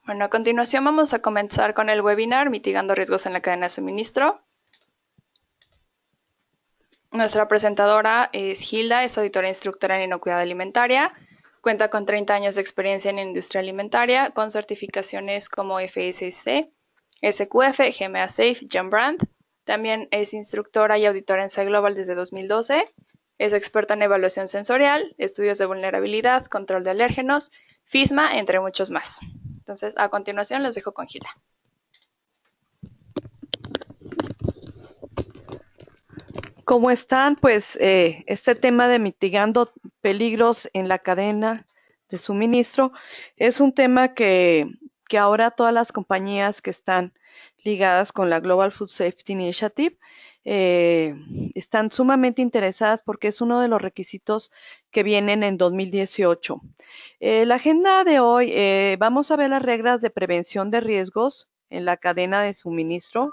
Bueno, a continuación vamos a comenzar con el webinar Mitigando riesgos en la cadena de suministro. Nuestra presentadora es Hilda, es auditora e instructora en inocuidad alimentaria. Cuenta con 30 años de experiencia en industria alimentaria, con certificaciones como FSC, SQF, GMA Safe, John Brand. También es instructora y auditora en SAI Global desde 2012. Es experta en evaluación sensorial, estudios de vulnerabilidad, control de alérgenos, FISMA, entre muchos más. Entonces, a continuación los dejo con Hilda. ¿Cómo están? Pues este tema de mitigando peligros en la cadena de suministro es un tema que ahora todas las compañías que están ligadas con la Global Food Safety Initiative eh, están sumamente interesadas porque es uno de los requisitos que vienen en 2018. La agenda de hoy, vamos a ver las reglas de prevención de riesgos en la cadena de suministro,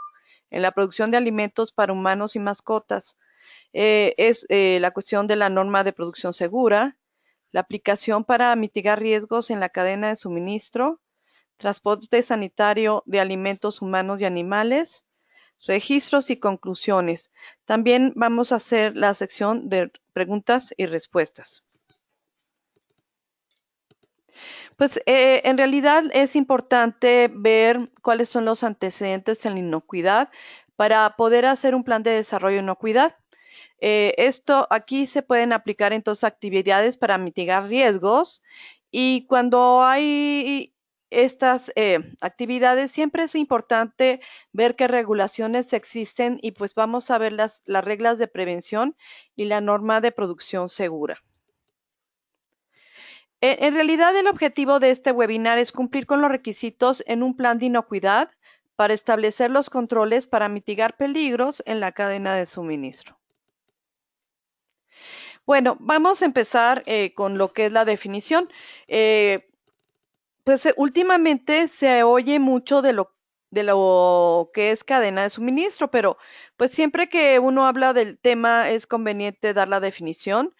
en la producción de alimentos para humanos y mascotas. Es la cuestión de la norma de producción segura, la aplicación para mitigar riesgos en la cadena de suministro, transporte sanitario de alimentos humanos y animales, registros y conclusiones. También vamos a hacer la sección de preguntas y respuestas. Pues en realidad es importante ver cuáles son los antecedentes en la inocuidad para poder hacer un plan de desarrollo de inocuidad. Esto aquí se pueden aplicar entonces actividades para mitigar riesgos y cuando hay estas actividades siempre es importante ver qué regulaciones existen y pues vamos a ver las reglas de prevención y la norma de producción segura. En realidad el objetivo de este webinar es cumplir con los requisitos en un plan de inocuidad para establecer los controles para mitigar peligros en la cadena de suministro. Bueno, vamos a empezar con lo que es la definición. Últimamente se oye mucho de lo que es cadena de suministro, pero pues siempre que uno habla del tema es conveniente dar la definición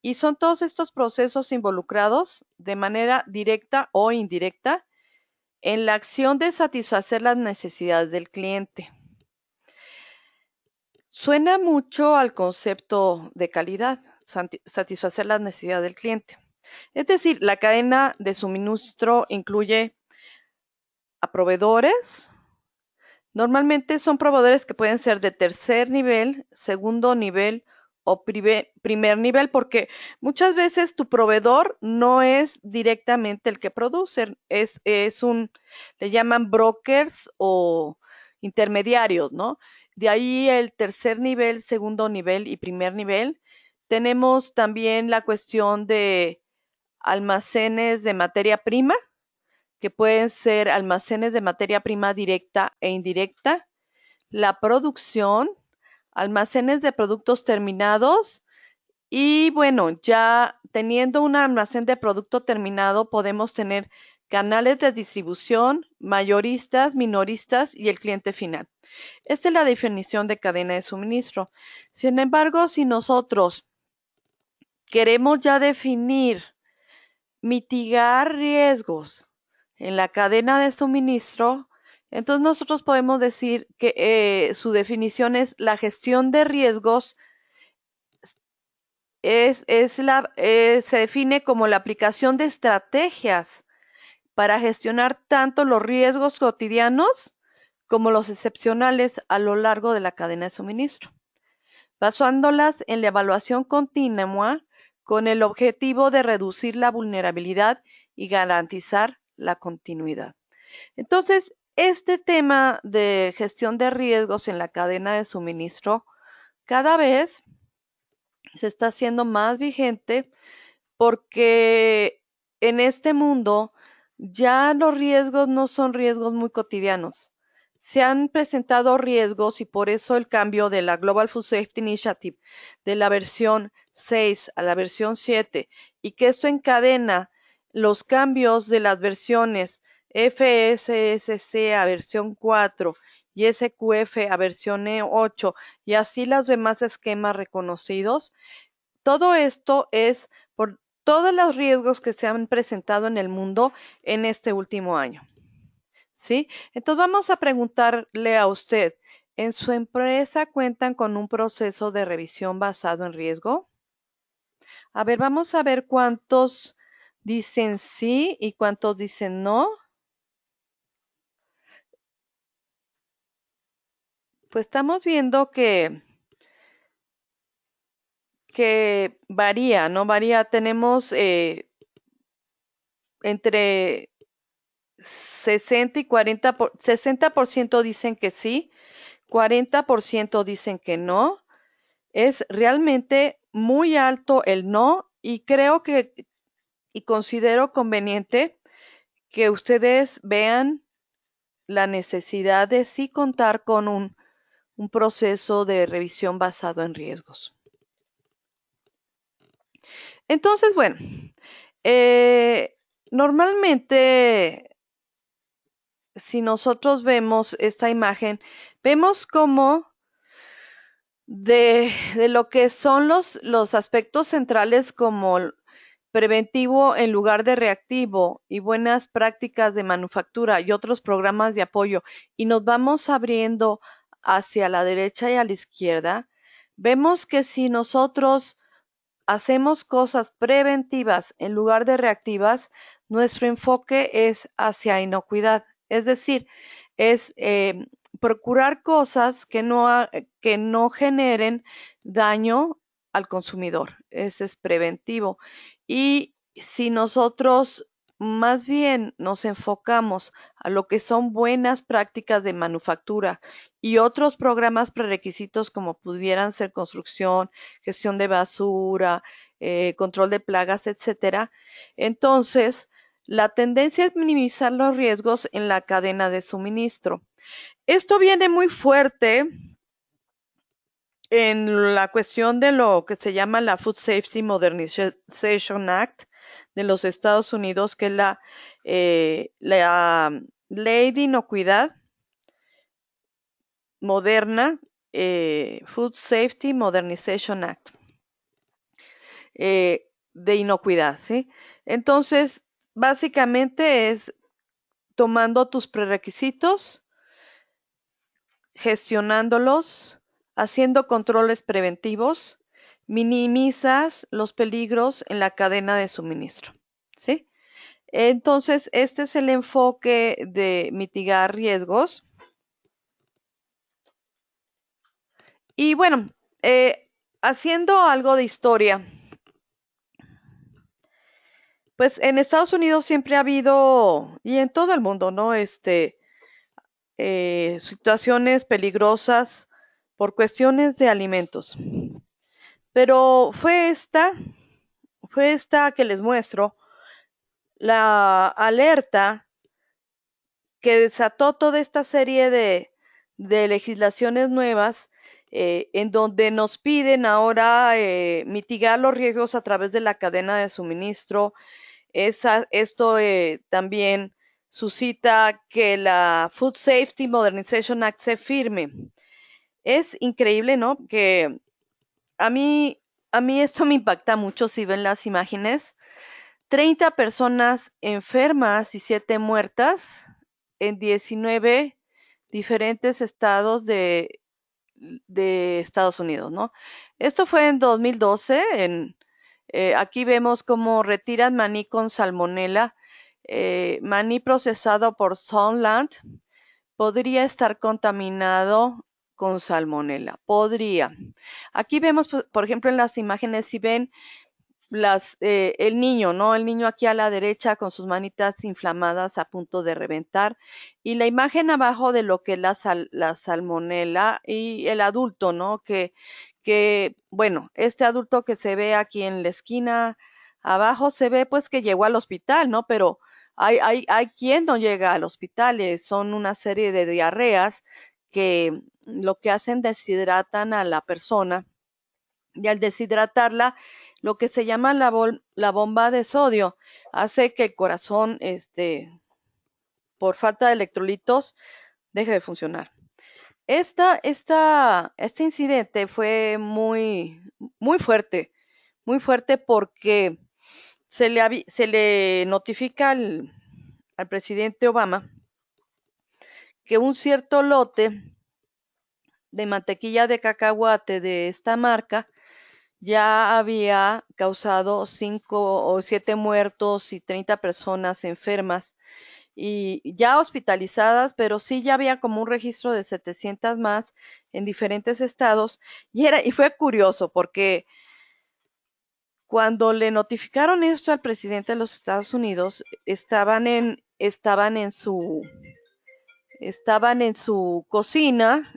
y son todos estos procesos involucrados de manera directa o indirecta en la acción de satisfacer las necesidades del cliente. Suena mucho al concepto de calidad, satisfacer las necesidades del cliente. Es decir, la cadena de suministro incluye a proveedores. Normalmente son proveedores que pueden ser de tercer nivel, segundo nivel o primer nivel, porque muchas veces tu proveedor no es directamente el que produce, le llaman brokers o intermediarios, ¿no? De ahí el tercer nivel, segundo nivel y primer nivel. Tenemos también la cuestión de almacenes de materia prima, que pueden ser almacenes de materia prima directa e indirecta, la producción, almacenes de productos terminados y bueno, ya teniendo un almacén de producto terminado podemos tener canales de distribución, mayoristas, minoristas y el cliente final. Esta es la definición de cadena de suministro. Sin embargo, si nosotros queremos ya definir, mitigar riesgos en la cadena de suministro, entonces nosotros podemos decir que su definición es la gestión de riesgos, se define como la aplicación de estrategias para gestionar tanto los riesgos cotidianos como los excepcionales a lo largo de la cadena de suministro, basándolas en la evaluación continua con el objetivo de reducir la vulnerabilidad y garantizar la continuidad. Entonces, este tema de gestión de riesgos en la cadena de suministro cada vez se está haciendo más vigente porque en este mundo ya los riesgos no son riesgos muy cotidianos. Se han presentado riesgos y por eso el cambio de la Global Food Safety Initiative de la versión 6 a la versión 7 y que esto encadena los cambios de las versiones FSSC a versión 4 y SQF a versión 8 y así los demás esquemas reconocidos. Todo esto es por todos los riesgos que se han presentado en el mundo en este último año. ¿sí? Entonces vamos a preguntarle a usted, ¿en su empresa cuentan con un proceso de revisión basado en riesgo? A ver, vamos a ver cuántos dicen sí y cuántos dicen no. Pues estamos viendo que varía, ¿no? Varía, tenemos entre 60 y 40, 60% dicen que sí, 40% dicen que no. Es realmente muy alto el no y creo que y considero conveniente que ustedes vean la necesidad de sí contar con un proceso de revisión basado en riesgos. Entonces, bueno, eh, normalmente si nosotros vemos esta imagen, vemos cómo de lo que son los aspectos centrales como preventivo en lugar de reactivo y buenas prácticas de manufactura y otros programas de apoyo, y nos vamos abriendo hacia la derecha y a la izquierda, vemos que si nosotros hacemos cosas preventivas en lugar de reactivas, nuestro enfoque es hacia inocuidad, es decir, es procurar cosas que no generen daño al consumidor. Ese es preventivo. Y si nosotros más bien nos enfocamos a lo que son buenas prácticas de manufactura y otros programas prerequisitos como pudieran ser construcción, gestión de basura, control de plagas, etcétera. Entonces, la tendencia es minimizar los riesgos en la cadena de suministro. Esto viene muy fuerte en la cuestión de lo que se llama la Food Safety Modernization Act de los Estados Unidos, que es la ley de inocuidad moderna, Food Safety Modernization Act, de inocuidad, ¿sí? Entonces, básicamente es tomando tus prerequisitos, gestionándolos, haciendo controles preventivos, minimizas los peligros en la cadena de suministro, ¿sí? Entonces, este es el enfoque de mitigar riesgos. Y bueno, haciendo algo de historia, pues en Estados Unidos siempre ha habido, y en todo el mundo, ¿no? Situaciones peligrosas por cuestiones de alimentos. Pero fue esta que les muestro, la alerta que desató toda esta serie de legislaciones nuevas en donde nos piden ahora mitigar los riesgos a través de la cadena de suministro. Esto también suscita que la Food Safety Modernization Act se firme. Es increíble, ¿no? Que a mí, a mí esto me impacta mucho si ven las imágenes. 30 personas enfermas y 7 muertas en 19 diferentes estados de Estados Unidos, ¿no? Esto fue en 2012. Aquí vemos cómo retiran maní con salmonela. Maní procesado por Sunland podría estar contaminado con salmonela. Podría. Aquí vemos, por ejemplo, en las imágenes, si ven el niño, ¿no? El niño aquí a la derecha con sus manitas inflamadas a punto de reventar. Y la imagen abajo de lo que es la salmonela y el adulto, ¿no? Bueno, este adulto que se ve aquí en la esquina abajo se ve pues que llegó al hospital, ¿no? Pero hay quien no llega al hospital, son una serie de diarreas que lo que hacen deshidratan a la persona y al deshidratarla, lo que se llama la bomba de sodio hace que el corazón, por falta de electrolitos, deje de funcionar. Este incidente fue muy fuerte porque se le notifica al presidente Obama que un cierto lote de mantequilla de cacahuate de esta marca ya había causado 5 o 7 muertos y 30 personas enfermas y ya hospitalizadas, pero sí ya había como un registro de 700 más en diferentes estados y fue curioso porque cuando le notificaron esto al presidente de los Estados Unidos, estaban en su cocina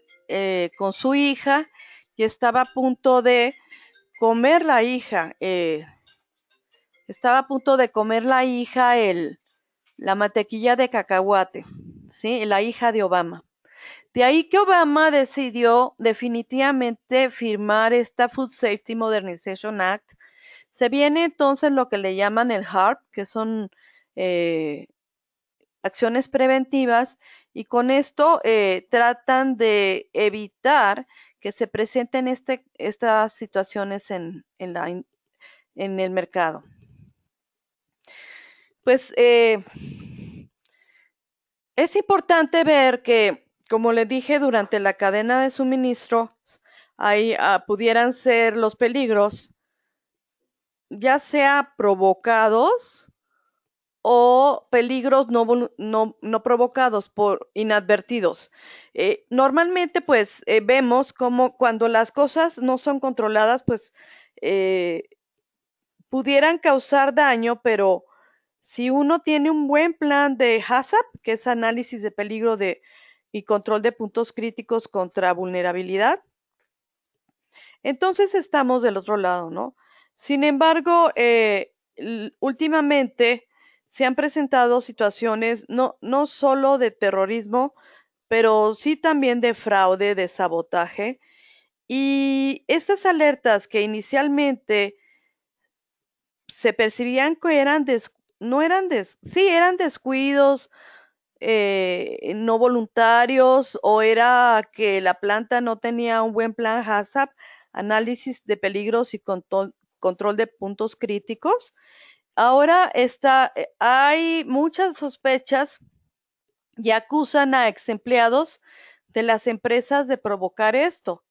con su hija y estaba a punto de comer la hija, estaba a punto de comer la hija la mantequilla de cacahuate, ¿sí? La hija de Obama. De ahí que Obama decidió definitivamente firmar esta Food Safety Modernization Act. Se viene entonces lo que le llaman el HARP, que son eh, acciones preventivas, y con esto tratan de evitar que se presenten estas situaciones en el mercado. Pues es importante ver que, como le dije, durante la cadena de suministro, ahí pudieran ser los peligros, ya sea provocados o peligros no provocados por inadvertidos. Normalmente, pues, vemos como cuando las cosas no son controladas, pues, pudieran causar daño, pero si uno tiene un buen plan de HACCP, que es análisis de peligro y control de puntos críticos contra vulnerabilidad, entonces estamos del otro lado, ¿no? Sin embargo, últimamente se han presentado situaciones no solo de terrorismo, pero sí también de fraude, de sabotaje. Y estas alertas que inicialmente se percibían que no eran sí, eran descuidos no voluntarios o era que la planta no tenía un buen plan HACCP, análisis de peligros y control de puntos críticos. Ahora hay muchas sospechas y acusan a ex empleados de las empresas de provocar esto.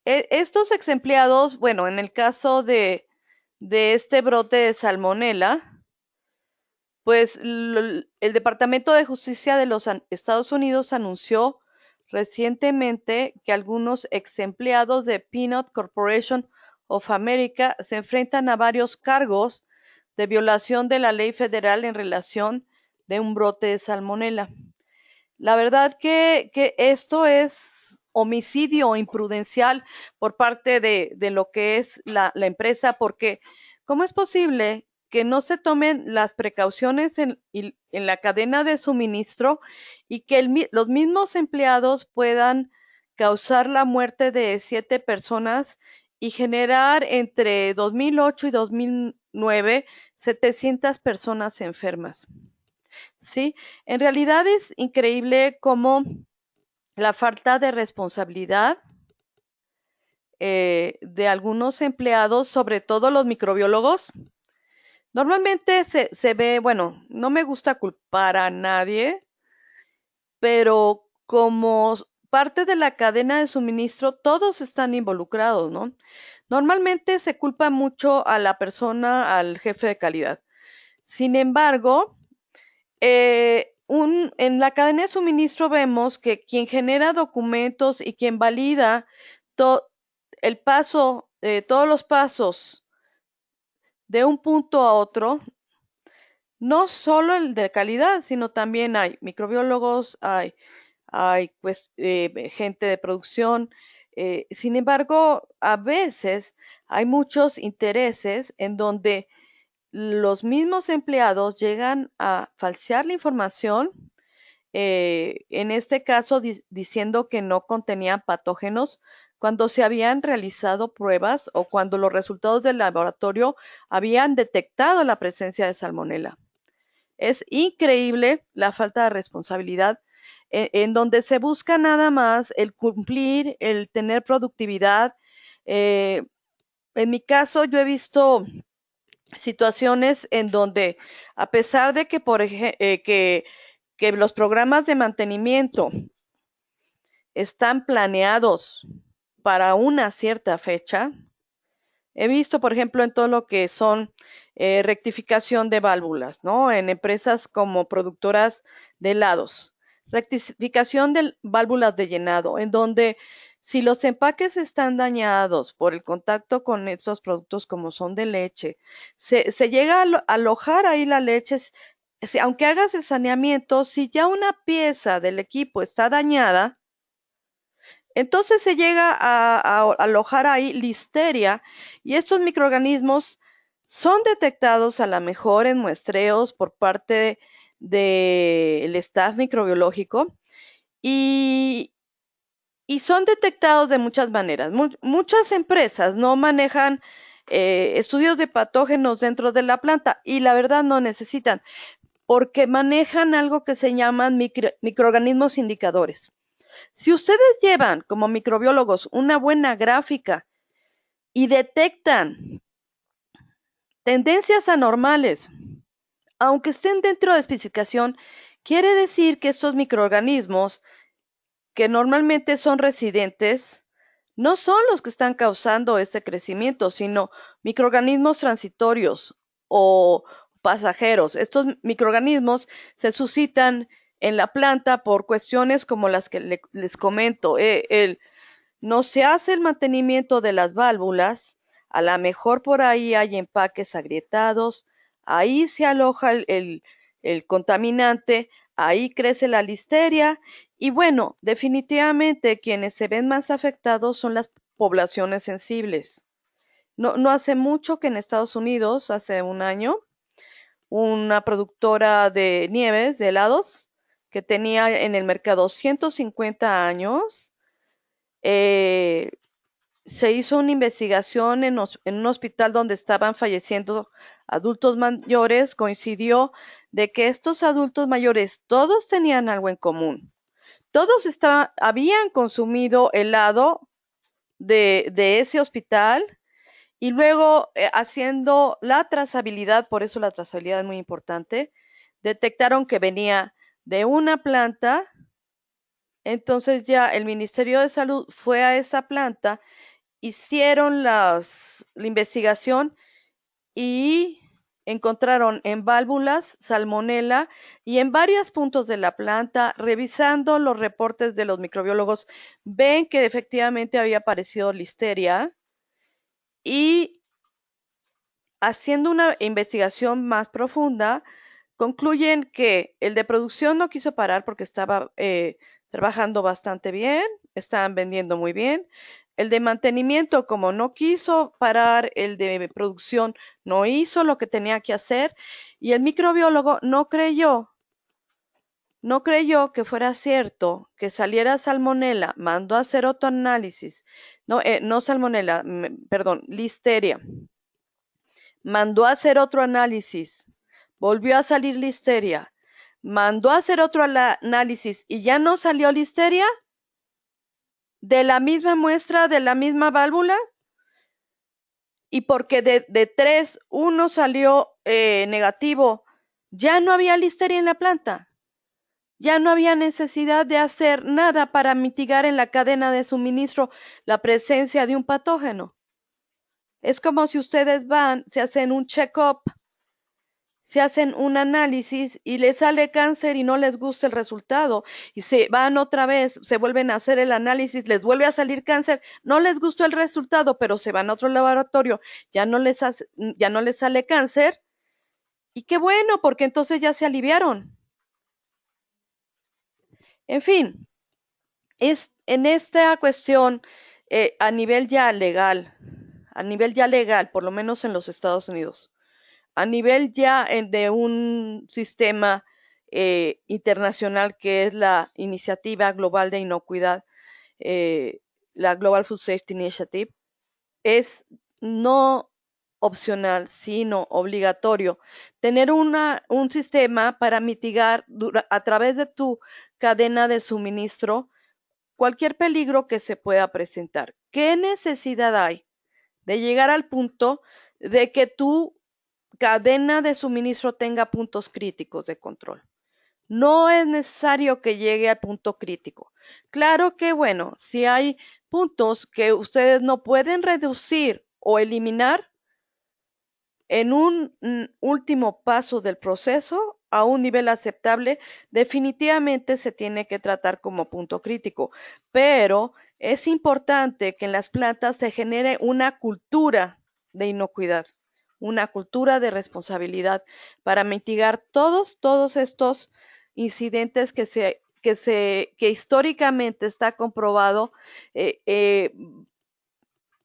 Estos ex empleados, bueno, en el caso de este brote de salmonela, pues el Departamento de Justicia de los Estados Unidos anunció recientemente que algunos ex empleados de Peanut Corporation of America se enfrentan a varios cargos de violación de la ley federal en relación de un brote de salmonela. La verdad que esto es homicidio imprudencial por parte de lo que es la empresa, porque ¿cómo es posible que no se tomen las precauciones en la cadena de suministro y que los mismos empleados puedan causar la muerte de 7 personas y generar entre 2008 y 2009 700 personas enfermas? Sí, en realidad es increíble cómo la falta de responsabilidad de algunos empleados, sobre todo los microbiólogos, normalmente se ve, bueno, no me gusta culpar a nadie, pero como parte de la cadena de suministro, todos están involucrados, ¿no? Normalmente se culpa mucho a la persona, al jefe de calidad. Sin embargo, en la cadena de suministro vemos que quien genera documentos y quien valida to- todos los pasos de un punto a otro, no solo el de calidad, sino también hay microbiólogos, hay pues, gente de producción. Sin embargo, a veces hay muchos intereses en donde los mismos empleados llegan a falsear la información, en este caso diciendo que no contenían patógenos cuando se habían realizado pruebas o cuando los resultados del laboratorio habían detectado la presencia de salmonela. Es increíble la falta de responsabilidad en donde se busca nada más el cumplir, el tener productividad. En mi caso, yo he visto situaciones en donde, a pesar de que, que los programas de mantenimiento están planeados para una cierta fecha. He visto, por ejemplo, en todo lo que son rectificación de válvulas, ¿no? En empresas como productoras de helados. Rectificación de válvulas de llenado, en donde si los empaques están dañados por el contacto con estos productos como son de leche, se llega a alojar ahí la leche, aunque hagas el saneamiento, si ya una pieza del equipo está dañada, entonces se llega a alojar ahí listeria y estos microorganismos son detectados a la mejor en muestreos por parte del staff microbiológico y, y son detectados de muchas maneras. Muchas empresas no manejan estudios de patógenos dentro de la planta y la verdad no necesitan porque manejan algo que se llaman microorganismos indicadores. Si ustedes llevan como microbiólogos una buena gráfica y detectan tendencias anormales, aunque estén dentro de especificación, quiere decir que estos microorganismos, que normalmente son residentes, no son los que están causando este crecimiento, sino microorganismos transitorios o pasajeros. Estos microorganismos se suscitan en la planta por cuestiones como las que les comento. No se hace el mantenimiento de las válvulas, a lo mejor por ahí hay empaques agrietados, ahí se aloja el contaminante, ahí crece la listeria y bueno, definitivamente quienes se ven más afectados son las poblaciones sensibles. No hace mucho que en Estados Unidos, hace un año, una productora de nieves, de helados, que tenía en el mercado 150 años, eh, se hizo una investigación en un hospital donde estaban falleciendo adultos mayores, coincidió de que estos adultos mayores todos tenían algo en común. Todos habían consumido helado de ese hospital y luego haciendo la trazabilidad, por eso la trazabilidad es muy importante, detectaron que venía de una planta. Entonces ya el Ministerio de Salud fue a esa planta, hicieron la investigación y encontraron en válvulas salmonela y en varios puntos de la planta, revisando los reportes de los microbiólogos, ven que efectivamente había aparecido listeria y haciendo una investigación más profunda, concluyen que el de producción no quiso parar porque estaba trabajando bastante bien, estaban vendiendo muy bien. El de mantenimiento, como no quiso parar, el de producción no hizo lo que tenía que hacer y el microbiólogo no creyó que fuera cierto que saliera salmonela, mandó a hacer otro análisis, no salmonela, perdón, listeria, mandó a hacer otro análisis, volvió a salir listeria, mandó a hacer otro análisis y ya no salió listeria de la misma muestra, de la misma válvula, y porque de 3, uno salió negativo, ya no había listeria en la planta. Ya no había necesidad de hacer nada para mitigar en la cadena de suministro la presencia de un patógeno. Es como si ustedes van, se hacen un check-up, se hacen un análisis y les sale cáncer y no les gusta el resultado y se van otra vez, se vuelven a hacer el análisis, les vuelve a salir cáncer, no les gustó el resultado, pero se van a otro laboratorio, ya no les sale cáncer y qué bueno, porque entonces ya se aliviaron. En fin, es en esta cuestión a nivel ya legal, por lo menos en los Estados Unidos, a nivel ya de un sistema internacional que es la Iniciativa Global de Inocuidad, eh, la Global Food Safety Initiative, es no opcional, sino obligatorio, tener un sistema para mitigar a través de tu cadena de suministro cualquier peligro que se pueda presentar. ¿Qué necesidad hay de llegar al punto de que tu cadena de suministro tenga puntos críticos de control? No es necesario que llegue al punto crítico. Claro que, bueno, si hay puntos que ustedes no pueden reducir o eliminar en un último paso del proceso a un nivel aceptable, definitivamente se tiene que tratar como punto crítico. Pero es importante que en las plantas se genere una cultura de inocuidad, una cultura de responsabilidad para mitigar todos estos incidentes que históricamente está comprobado, eh, eh,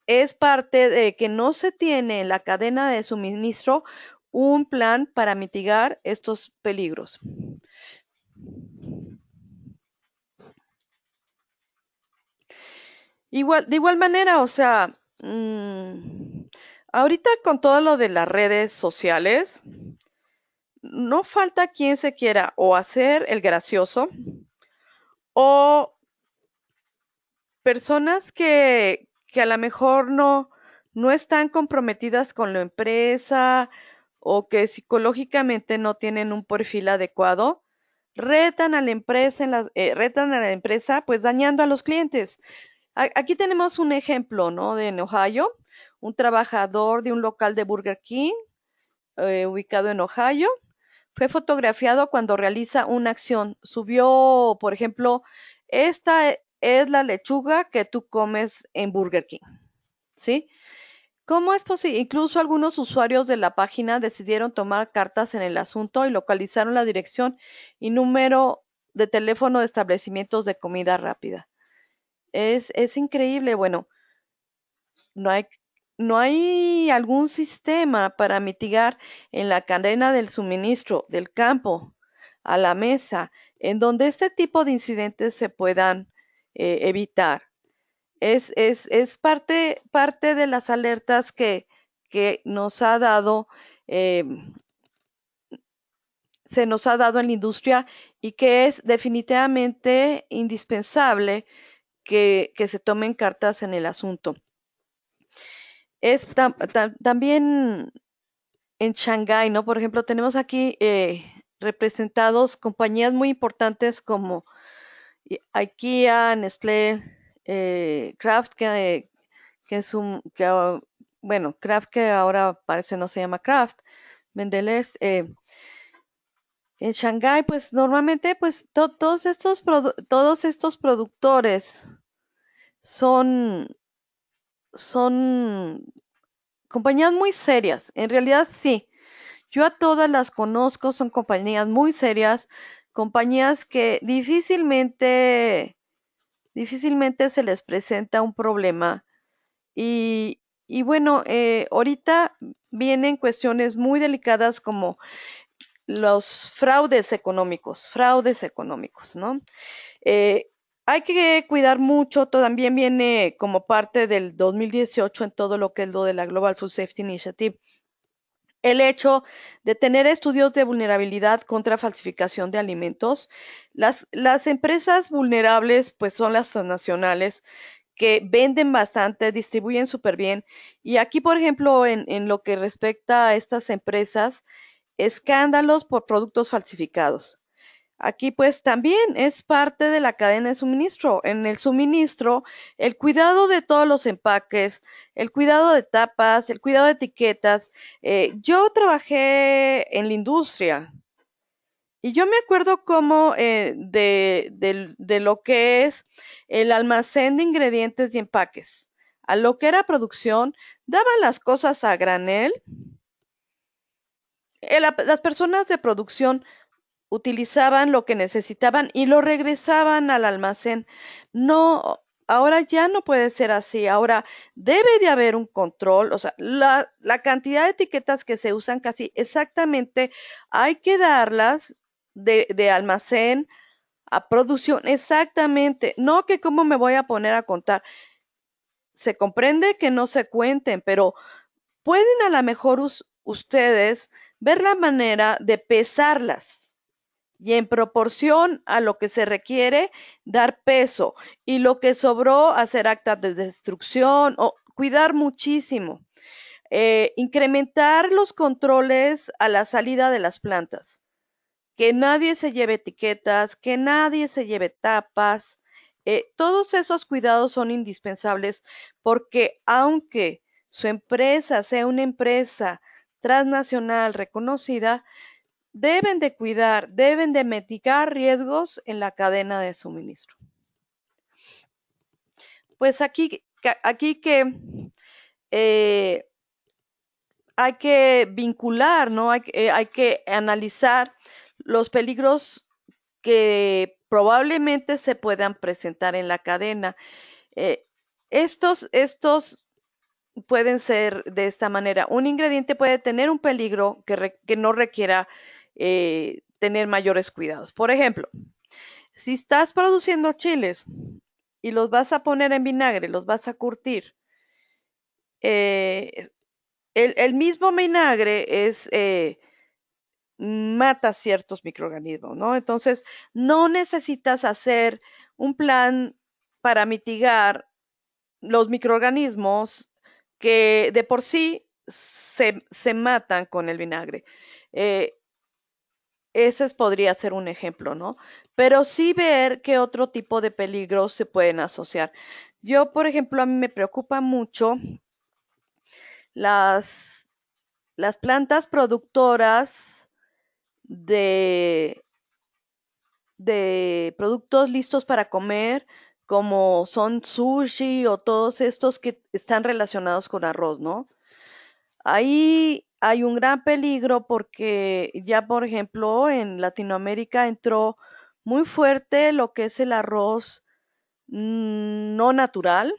es parte de que no se tiene en la cadena de suministro un plan para mitigar estos peligros. De igual manera, o sea, ahorita con todo lo de las redes sociales, no falta quien se quiera o hacer el gracioso o personas que a lo mejor no están comprometidas con la empresa o que psicológicamente no tienen un perfil adecuado, retan a la empresa pues dañando a los clientes. Aquí tenemos un ejemplo, ¿no? En Ohio, un trabajador de un local de Burger King ubicado en Ohio fue fotografiado cuando realiza una acción. Subió, por ejemplo, esta es la lechuga que tú comes en Burger King, ¿sí? ¿Cómo es posible? Incluso algunos usuarios de la página decidieron tomar cartas en el asunto y localizaron la dirección y número de teléfono de establecimientos de comida rápida. Es increíble. Bueno, no hay, no hay algún sistema para mitigar en la cadena del suministro del campo a la mesa en donde este tipo de incidentes se puedan evitar. Es parte de las alertas que nos ha dado, eh, se nos ha dado en la industria y que es definitivamente indispensable que se tomen cartas en el asunto. También en Shanghái, ¿no? Por ejemplo, tenemos aquí representados compañías muy importantes como IKEA, Nestlé, Kraft, que es bueno, Kraft que ahora parece no se llama Kraft, Mendelez, en Shanghái, pues normalmente, pues todos estos productores son, son compañías muy serias. En realidad, sí. Yo a todas las conozco, son compañías muy serias, compañías que difícilmente se les presenta un problema. Y bueno, ahorita vienen cuestiones muy delicadas como los fraudes económicos, ¿no? Eh, hay que cuidar mucho, también viene como parte del 2018 en todo lo que es lo de la Global Food Safety Initiative el hecho de tener estudios de vulnerabilidad contra falsificación de alimentos. Las empresas vulnerables pues son las transnacionales que venden bastante, distribuyen súper bien. Y aquí, por ejemplo, en lo que respecta a estas empresas, escándalos por productos falsificados. Aquí pues también es parte de la cadena de suministro. En el suministro, el cuidado de todos los empaques, el cuidado de tapas, el cuidado de etiquetas. Yo trabajé en la industria y yo me acuerdo como de lo que es el almacén de ingredientes y empaques. A lo que era producción, daban las cosas a granel. Las personas de producción utilizaban lo que necesitaban y lo regresaban al almacén. No, ahora ya no puede ser así. Ahora debe de haber un control. O sea, la cantidad de etiquetas que se usan casi exactamente hay que darlas de almacén a producción. Exactamente. No que cómo me voy a poner a contar. Se comprende que no se cuenten, pero pueden a lo mejor ustedes ver la manera de pesarlas y en proporción a lo que se requiere, dar peso y lo que sobró, hacer actas de destrucción o cuidar muchísimo. Incrementar los controles a la salida de las plantas, que nadie se lleve etiquetas, que nadie se lleve tapas. Todos esos cuidados son indispensables porque aunque su empresa sea una empresa transnacional reconocida, deben de cuidar, deben de mitigar riesgos en la cadena de suministro. Pues aquí que hay que vincular, ¿no? Hay que analizar los peligros que probablemente se puedan presentar en la cadena. Eh, estos pueden ser de esta manera. Un ingrediente puede tener un peligro que no requiera tener mayores cuidados. Por ejemplo, si estás produciendo chiles y los vas a poner en vinagre, los vas a curtir, eh, el mismo vinagre mata ciertos microorganismos, ¿no? Entonces, no necesitas hacer un plan para mitigar los microorganismos que de por sí se matan con el vinagre. Eh, Ese podría ser un ejemplo, ¿no? Pero sí ver qué otro tipo de peligros se pueden asociar. Yo, por ejemplo, a mí me preocupa mucho las, las plantas productoras de, de productos listos para comer, como son sushi o todos estos que están relacionados con arroz, ¿no? Ahí hay un gran peligro porque ya, por ejemplo, en Latinoamérica entró muy fuerte lo que es el arroz no natural.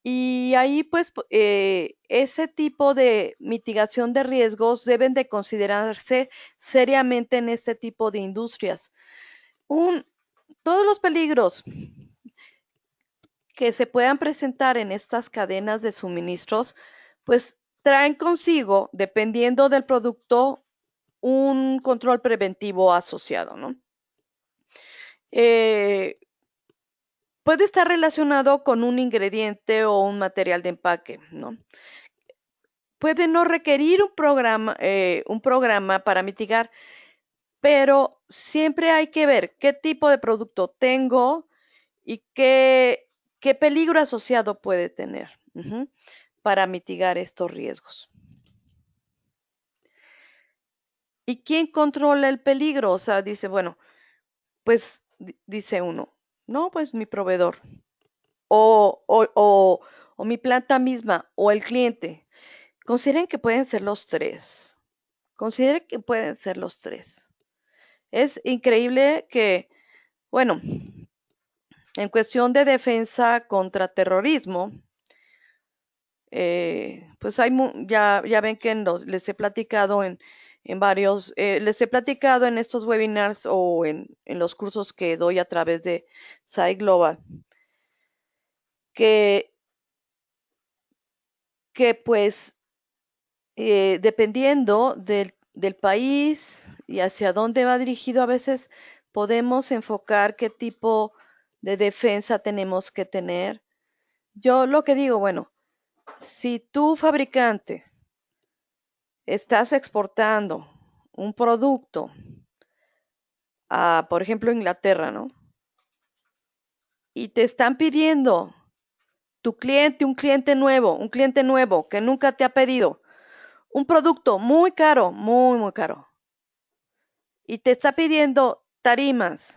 Y ahí, pues, ese tipo de mitigación de riesgos deben de considerarse seriamente en este tipo de industrias. Un, todos los peligros que se puedan presentar en estas cadenas de suministros, pues traen consigo, dependiendo del producto, un control preventivo asociado, ¿no? Eh, Puede estar relacionado con un ingrediente o un material de empaque, ¿no? Puede no requerir un programa para mitigar, pero siempre hay que ver qué tipo de producto tengo y qué peligro asociado puede tener para mitigar estos riesgos. ¿Y quién controla el peligro? O sea, dice, bueno, pues dice uno, no, pues mi proveedor o, o, o, o mi planta misma o el cliente. Consideren que pueden ser los tres. Consideren que pueden ser los tres. Es increíble que, bueno, en cuestión de defensa contra terrorismo, pues ya ven que les he platicado en varios, les he platicado en estos webinars o en los cursos que doy a través de SAI Global, que, que pues dependiendo del país y hacia dónde va dirigido, a veces podemos enfocar qué tipo de defensa tenemos que tener. Yo lo que digo, bueno, si tú fabricante estás exportando un producto a, por ejemplo, Inglaterra, ¿no? Y te están pidiendo tu cliente, un cliente nuevo que nunca te ha pedido un producto muy caro, muy, muy caro, y te está pidiendo tarimas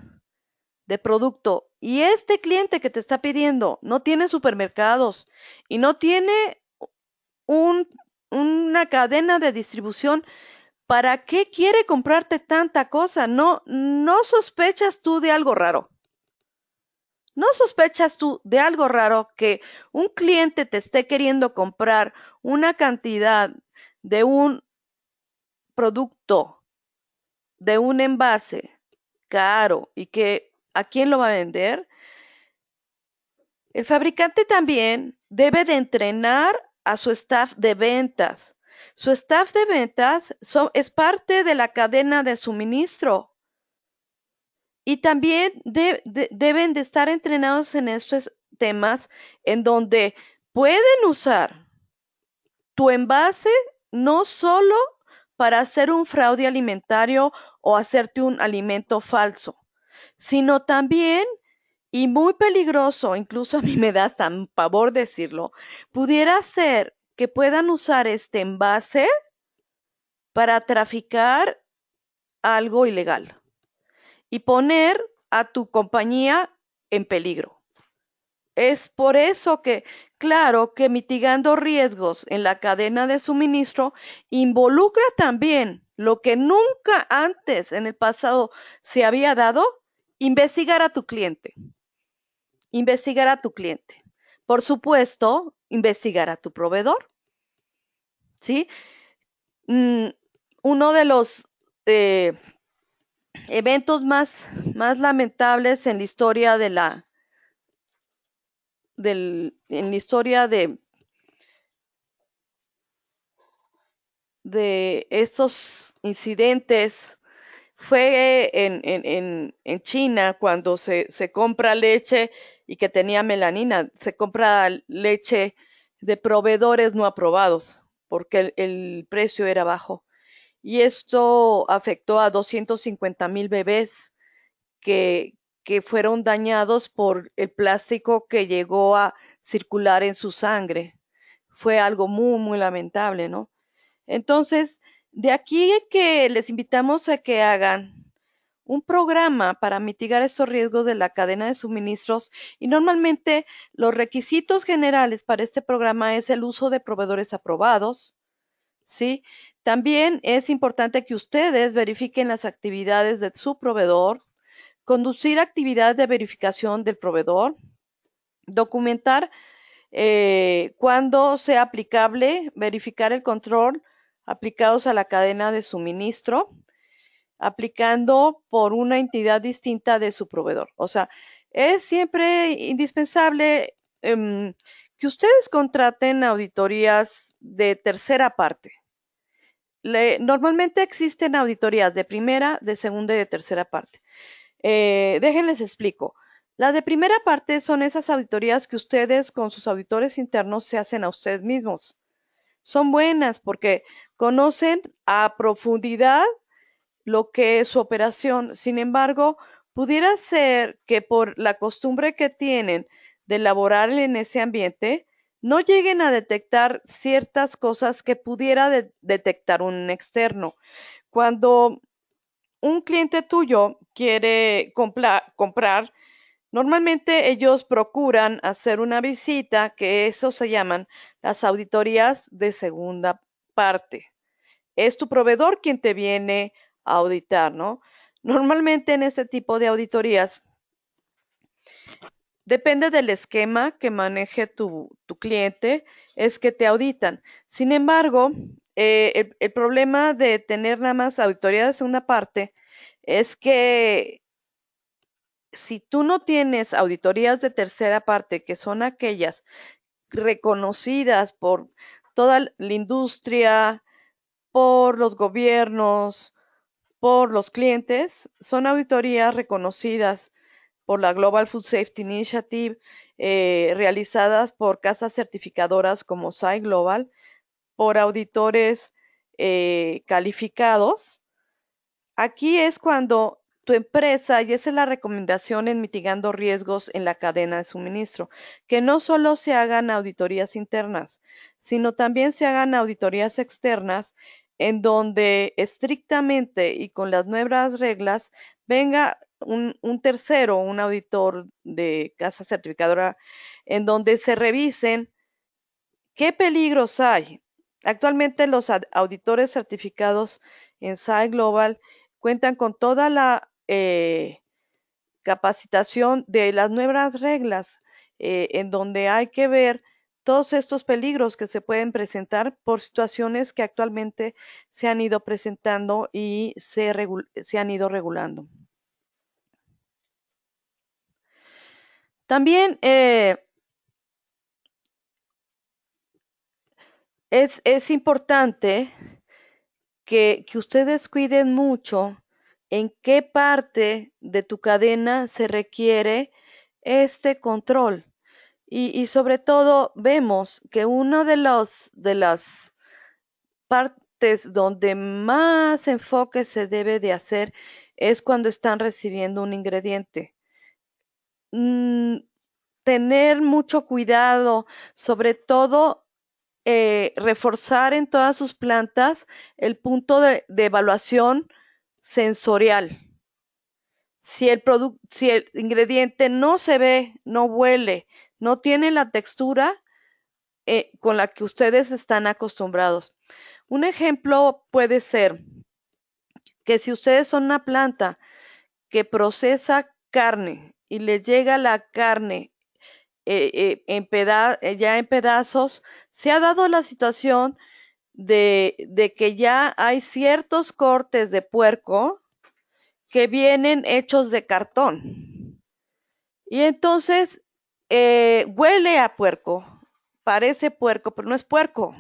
de producto, y este cliente que te está pidiendo no tiene supermercados y no tiene un, una cadena de distribución. ¿Para qué quiere comprarte tanta cosa? No sospechas tú de algo raro. ¿No sospechas tú de algo raro que un cliente te esté queriendo comprar una cantidad de un producto, de un envase caro y que a quién lo va a vender? El fabricante también debe de entrenar a su staff de ventas. Su staff de ventas es parte de la cadena de suministro. Y también deben de estar entrenados en estos temas en donde pueden usar tu envase no solo para hacer un fraude alimentario o hacerte un alimento falso, sino también, y muy peligroso, incluso a mí me da hasta pavor decirlo, pudiera ser que puedan usar este envase para traficar algo ilegal y poner a tu compañía en peligro. Es por eso que, claro, que mitigando riesgos en la cadena de suministro involucra también lo que nunca antes en el pasado se había dado, investigar a tu cliente. Investigar a tu cliente. Por supuesto, investigar a tu proveedor. ¿Sí? Uno de los eventos más lamentables en la historia en la historia de estos incidentes fue en China cuando se compra leche y que tenía melanina. Se compra leche de proveedores no aprobados porque el precio era bajo. Y esto afectó a 250,000 bebés que fueron dañados por el plástico que llegó a circular en su sangre. Fue algo muy, muy lamentable, ¿no? Entonces, de aquí que les invitamos a que hagan un programa para mitigar estos riesgos de la cadena de suministros y normalmente los requisitos generales para este programa es el uso de proveedores aprobados, ¿sí? También es importante que ustedes verifiquen las actividades de su proveedor, conducir actividades de verificación del proveedor, documentar cuando sea aplicable, verificar el control aplicados a la cadena de suministro, aplicando por una entidad distinta de su proveedor. O sea, es siempre indispensable que ustedes contraten auditorías de tercera parte. Normalmente existen auditorías de primera, de segunda y de tercera parte. Déjenles explico. La de primera parte son esas auditorías que ustedes con sus auditores internos se hacen a ustedes mismos. Son buenas porque conocen a profundidad lo que es su operación. Sin embargo, pudiera ser que por la costumbre que tienen de laborar en ese ambiente, no lleguen a detectar ciertas cosas que pudiera detectar un externo. Cuando un cliente tuyo quiere comprar, normalmente ellos procuran hacer una visita, que eso se llaman las auditorías de segunda parte. Es tu proveedor quien te viene a auditar, ¿no? Normalmente en este tipo de auditorías depende del esquema que maneje tu cliente, es que te auditan. Sin embargo, el problema de tener nada más auditoría de segunda parte es que si tú no tienes auditorías de tercera parte, que son aquellas reconocidas por toda la industria, por los gobiernos, por los clientes, son auditorías reconocidas por la Global Food Safety Initiative, realizadas por casas certificadoras como SAI Global, por auditores calificados. Aquí es cuando tu empresa, y esa es la recomendación en mitigando riesgos en la cadena de suministro, que no solo se hagan auditorías internas, sino también se hagan auditorías externas en donde estrictamente y con las nuevas reglas venga un tercero, un auditor de casa certificadora, en donde se revisen qué peligros hay. Actualmente los auditores certificados en SAI Global cuentan con toda la capacitación de las nuevas reglas, en donde hay que ver todos estos peligros que se pueden presentar por situaciones que actualmente se han ido presentando y se han ido regulando. También es importante que ustedes cuiden mucho en qué parte de tu cadena se requiere este control. Y sobre todo vemos que uno de las partes donde más enfoque se debe de hacer es cuando están recibiendo un ingrediente. Tener mucho cuidado, sobre todo reforzar en todas sus plantas el punto de evaluación sensorial. Si el ingrediente no se ve, no huele, no tiene la textura con la que ustedes están acostumbrados. Un ejemplo puede ser que si ustedes son una planta que procesa carne y les llega la carne ya en pedazos, se ha dado la situación de que ya hay ciertos cortes de puerco que vienen hechos de cartón. Y entonces huele a puerco, parece puerco, pero no es puerco.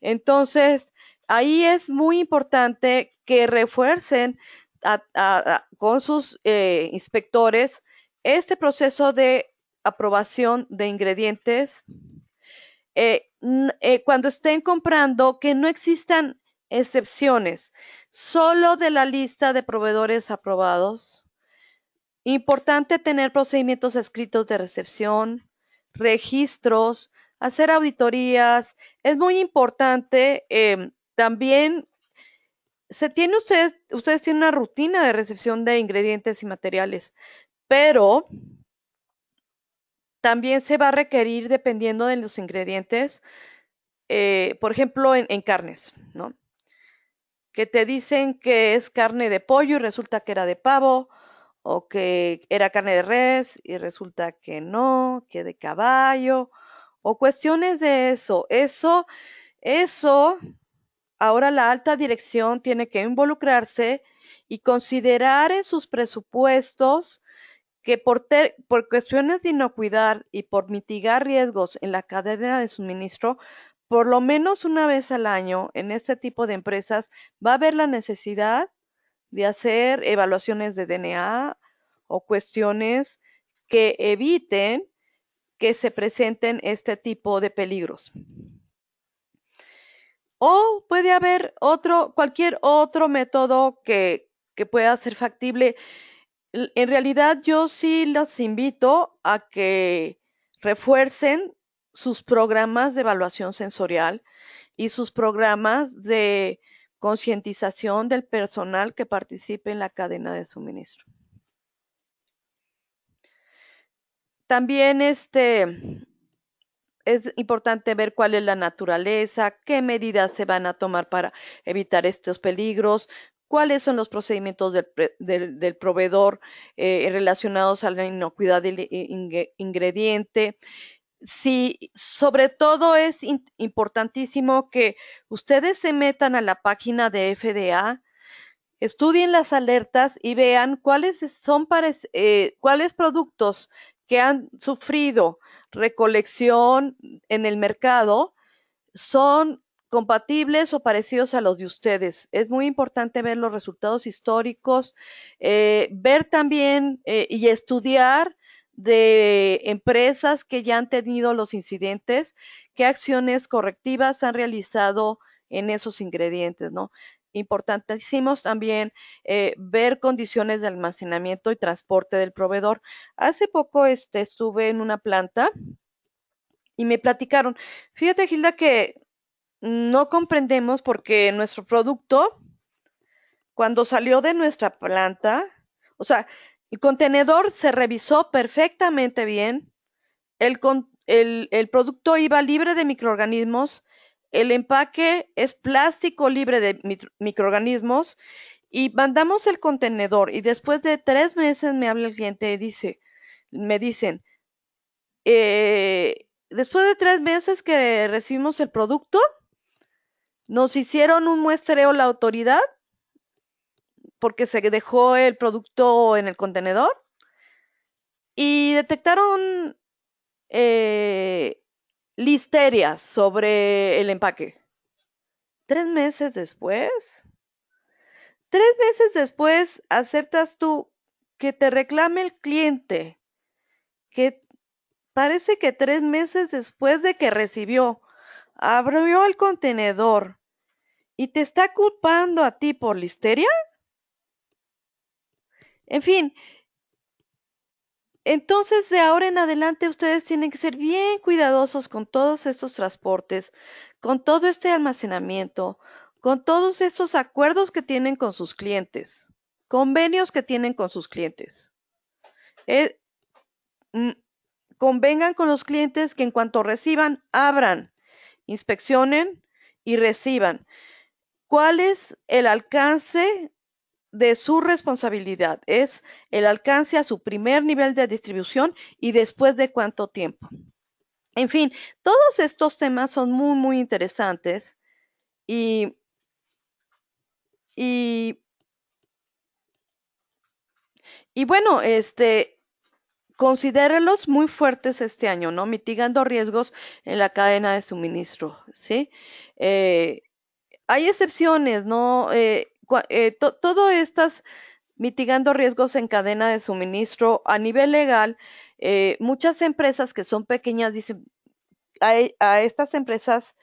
Entonces, ahí es muy importante que refuercen con sus inspectores este proceso de aprobación de ingredientes. Cuando estén comprando, que no existan excepciones, solo de la lista de proveedores aprobados. Importante tener procedimientos escritos de recepción, registros, hacer auditorías. Es muy importante también, ustedes tienen una rutina de recepción de ingredientes y materiales, pero también se va a requerir, dependiendo de los ingredientes, por ejemplo, en carnes, ¿no? Que te dicen que es carne de pollo y resulta que era de pavo, o que era carne de res y resulta que no, que de caballo, o cuestiones de eso. Eso, ahora la alta dirección tiene que involucrarse y considerar en sus presupuestos que por cuestiones de inocuidad y por mitigar riesgos en la cadena de suministro, por lo menos una vez al año en este tipo de empresas va a haber la necesidad de hacer evaluaciones de DNA o cuestiones que eviten que se presenten este tipo de peligros. O puede haber cualquier otro método que pueda ser factible. En realidad yo sí los invito a que refuercen sus programas de evaluación sensorial y sus programas de concientización del personal que participe en la cadena de suministro. También es importante ver cuál es la naturaleza, qué medidas se van a tomar para evitar estos peligros, cuáles son los procedimientos del proveedor relacionados a la inocuidad del ingrediente. Sí, sobre todo es importantísimo que ustedes se metan a la página de FDA, estudien las alertas y vean cuáles productos que han sufrido recolección en el mercado son compatibles o parecidos a los de ustedes. Es muy importante ver los resultados históricos, ver también y estudiar de empresas que ya han tenido los incidentes, qué acciones correctivas han realizado en esos ingredientes, ¿no? Importantísimos también ver condiciones de almacenamiento y transporte del proveedor. Hace poco estuve en una planta y me platicaron, fíjate Gilda que no comprendemos porque nuestro producto, cuando salió de nuestra planta, o sea, el contenedor se revisó perfectamente bien, el producto iba libre de microorganismos, el empaque es plástico libre de microorganismos y mandamos el contenedor y después de 3 meses me habla el cliente y me dicen, después de 3 meses que recibimos el producto, nos hicieron un muestreo la autoridad porque se dejó el producto en el contenedor y detectaron listerias sobre el empaque. 3 meses después, 3 meses después aceptas tú que te reclame el cliente, que parece que 3 meses después de que recibió, abrió el contenedor y te está culpando a ti por listeria. En fin, entonces de ahora en adelante ustedes tienen que ser bien cuidadosos con todos estos transportes, con todo este almacenamiento, con todos estos acuerdos que tienen con sus clientes, convenios que tienen con sus clientes. Eh, mm, Convengan con los clientes que en cuanto reciban, abran, inspeccionen y reciban. ¿Cuál es el alcance de su responsabilidad? Es el alcance a su primer nivel de distribución y después de cuánto tiempo. En fin, todos estos temas son muy, muy interesantes y, y, y bueno, considérelos muy fuertes este año, ¿no? Mitigando riesgos en la cadena de suministro, ¿sí? Eh, Hay excepciones, ¿no? Todo estas mitigando riesgos en cadena de suministro a nivel legal, muchas empresas que son pequeñas dicen, a estas empresas,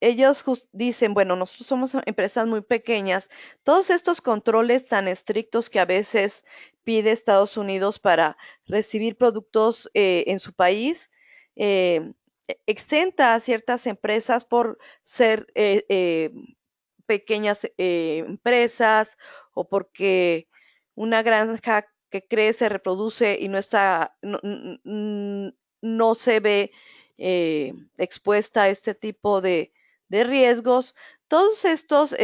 ellos dicen, bueno, nosotros somos empresas muy pequeñas, todos estos controles tan estrictos que a veces pide Estados Unidos para recibir productos en su país, eh, exenta a ciertas empresas por ser pequeñas empresas o porque una granja que crece, reproduce y no está, no se ve expuesta a este tipo de riesgos. Todos estos,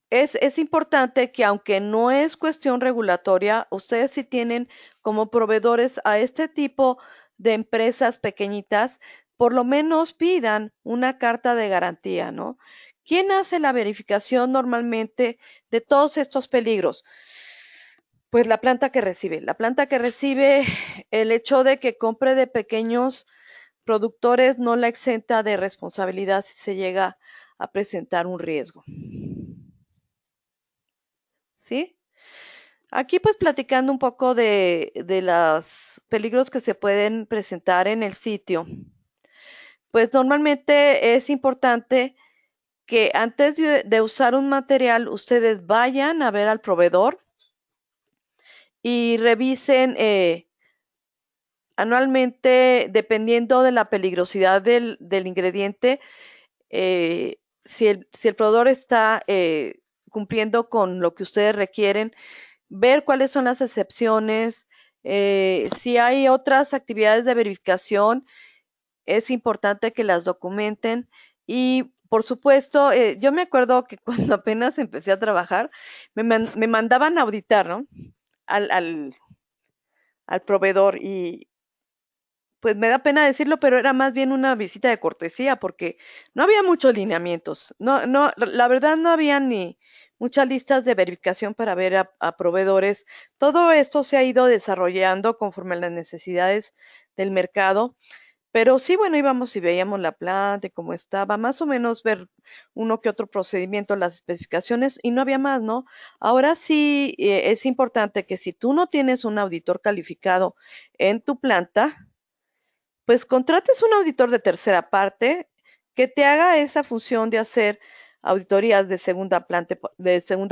es importante que aunque no es cuestión regulatoria, ustedes sí tienen como proveedores a este tipo de empresas pequeñitas, por lo menos pidan una carta de garantía, ¿no? ¿Quién hace la verificación normalmente de todos estos peligros? Pues la planta que recibe. La planta que recibe, el hecho de que compre de pequeños productores no la exenta de responsabilidad si se llega a presentar un riesgo. ¿Sí? Aquí pues platicando un poco de los peligros que se pueden presentar en el sitio. Pues normalmente es importante que antes de usar un material ustedes vayan a ver al proveedor y revisen anualmente, dependiendo de la peligrosidad del ingrediente, si el proveedor está cumpliendo con lo que ustedes requieren, ver cuáles son las excepciones, si hay otras actividades de verificación, es importante que las documenten y por supuesto, yo me acuerdo que cuando apenas empecé a trabajar, me mandaban a auditar, ¿no? Al, al, al proveedor y pues me da pena decirlo, pero era más bien una visita de cortesía porque no había muchos lineamientos. No, la verdad no había ni muchas listas de verificación para ver a proveedores. Todo esto se ha ido desarrollando conforme a las necesidades del mercado. Pero sí, bueno, íbamos y veíamos la planta y cómo estaba, más o menos ver uno que otro procedimiento, las especificaciones, y no había más, ¿no? Ahora sí es importante que si tú no tienes un auditor calificado en tu planta, pues contrates un auditor de tercera parte que te haga esa función de hacer auditorías de segunda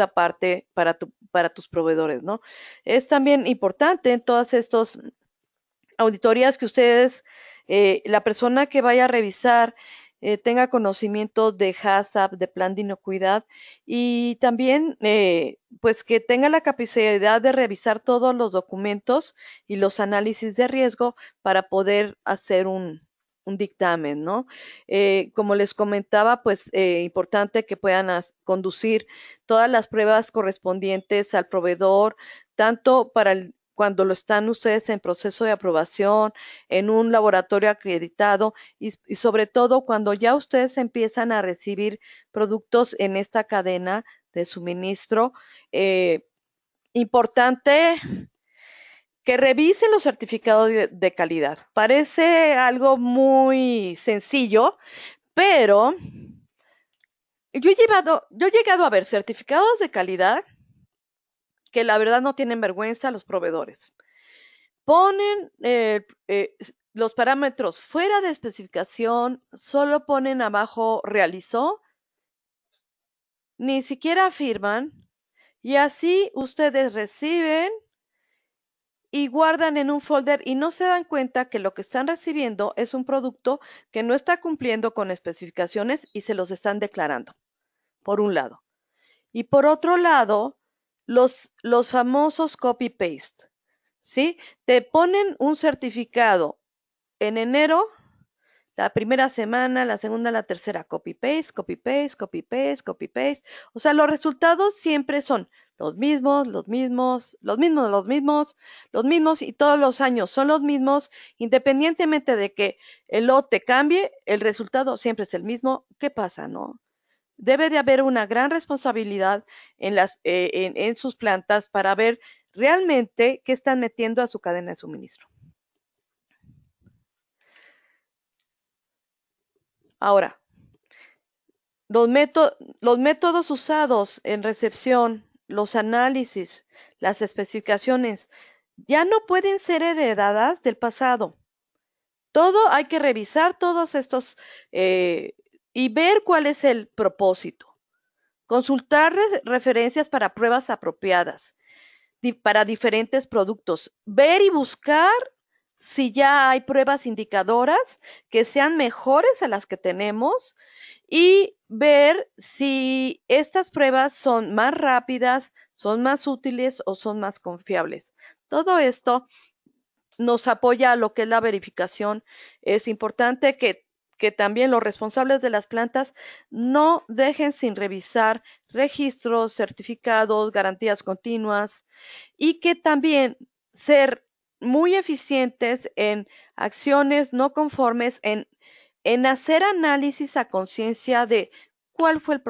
parte para tus proveedores, ¿no? Es también importante en todas estas auditorías que ustedes, la persona que vaya a revisar, tenga conocimiento de HACCP, de plan de inocuidad y también pues que tenga la capacidad de revisar todos los documentos y los análisis de riesgo para poder hacer un dictamen, ¿no? Como les comentaba, pues importante que puedan conducir todas las pruebas correspondientes al proveedor, tanto para cuando lo están ustedes en proceso de aprobación, en un laboratorio acreditado y sobre todo cuando ya ustedes empiezan a recibir productos en esta cadena de suministro. Importante que revisen los certificados de calidad. Parece algo muy sencillo, pero yo he llegado a ver certificados de calidad que la verdad no tienen vergüenza a los proveedores. Ponen los parámetros fuera de especificación, solo ponen abajo realizó, ni siquiera afirman, y así ustedes reciben y guardan en un folder y no se dan cuenta que lo que están recibiendo es un producto que no está cumpliendo con especificaciones y se los están declarando, por un lado. Y por otro lado, los famosos copy-paste, ¿sí? Te ponen un certificado en enero, la primera semana, la segunda, la tercera, copy-paste, copy-paste, copy-paste, copy-paste. O sea, los resultados siempre son los mismos, los mismos, los mismos, los mismos, los mismos y todos los años son los mismos, independientemente de que el lote cambie, el resultado siempre es el mismo. ¿Qué pasa, no? Debe de haber una gran responsabilidad en sus plantas para ver realmente qué están metiendo a su cadena de suministro. Ahora, los métodos usados en recepción, los análisis, las especificaciones, ya no pueden ser heredadas del pasado. Todo hay que revisar todos estos y ver cuál es el propósito. Consultar referencias para pruebas apropiadas para diferentes productos. Ver y buscar si ya hay pruebas indicadoras que sean mejores a las que tenemos y ver si estas pruebas son más rápidas, son más útiles o son más confiables. Todo esto nos apoya a lo que es la verificación. Es importante que también los responsables de las plantas no dejen sin revisar registros, certificados, garantías continuas y que también ser muy eficientes en acciones no conformes, en hacer análisis a conciencia de cuál fue el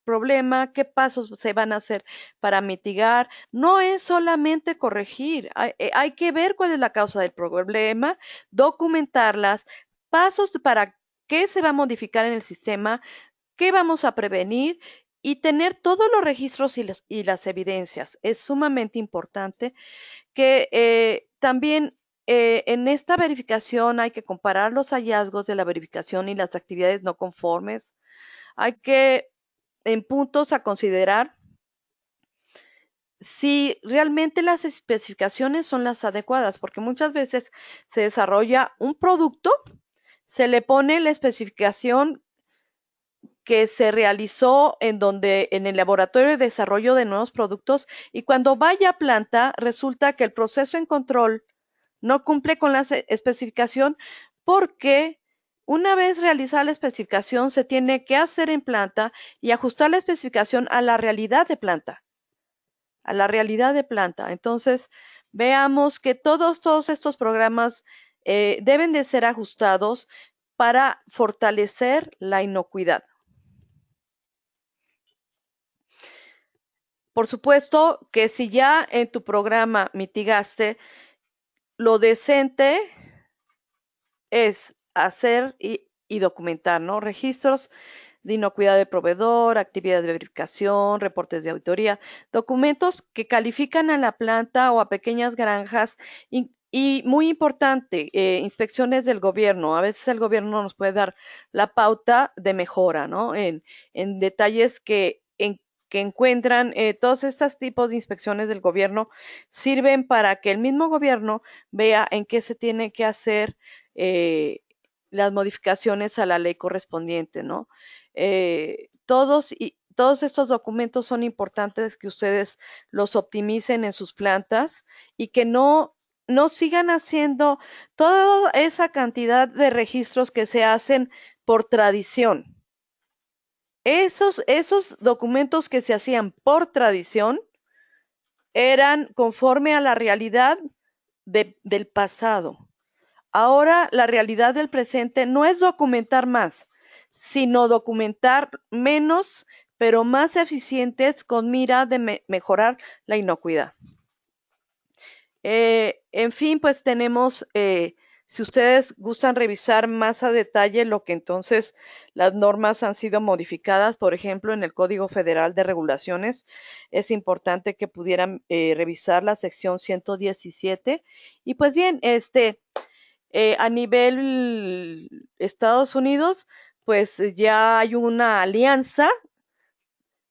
problema, qué pasos se van a hacer para mitigar. No es solamente corregir, hay que ver cuál es la causa del problema, documentarlas, pasos para qué se va a modificar en el sistema, qué vamos a prevenir y tener todos los registros y las evidencias. Es sumamente importante que también en esta verificación hay que comparar los hallazgos de la verificación y las actividades no conformes. Hay que, en puntos a considerar, si realmente las especificaciones son las adecuadas, porque muchas veces se desarrolla un producto, se le pone la especificación que se realizó en el laboratorio de desarrollo de nuevos productos y cuando vaya a planta resulta que el proceso en control no cumple con la especificación porque una vez realizada la especificación se tiene que hacer en planta y ajustar la especificación a la realidad de planta, a la realidad de planta. Entonces, veamos que todos estos programas deben de ser ajustados para fortalecer la inocuidad. Por supuesto que si ya en tu programa mitigaste, lo decente es hacer y documentar, ¿no? Registros de inocuidad de proveedor, actividades de verificación, reportes de auditoría, documentos que califican a la planta o a pequeñas granjas y muy importante, inspecciones del gobierno. A veces el gobierno nos puede dar la pauta de mejora, ¿no? En detalles que encuentran todos estos tipos de inspecciones del gobierno sirven para que el mismo gobierno vea en qué se tiene que hacer las modificaciones a la ley correspondiente, ¿no? Todos estos documentos son importantes que ustedes los optimicen en sus plantas y que no sigan haciendo toda esa cantidad de registros que se hacen por tradición. Esos documentos que se hacían por tradición eran conforme a la realidad del pasado. Ahora la realidad del presente no es documentar más, sino documentar menos, pero más eficientes con mira de mejorar la inocuidad. En fin, pues tenemos, si ustedes gustan revisar más a detalle lo que entonces las normas han sido modificadas, por ejemplo, en el Código Federal de Regulaciones, es importante que pudieran revisar la sección 117. Y pues bien, A nivel Estados Unidos, pues ya hay una alianza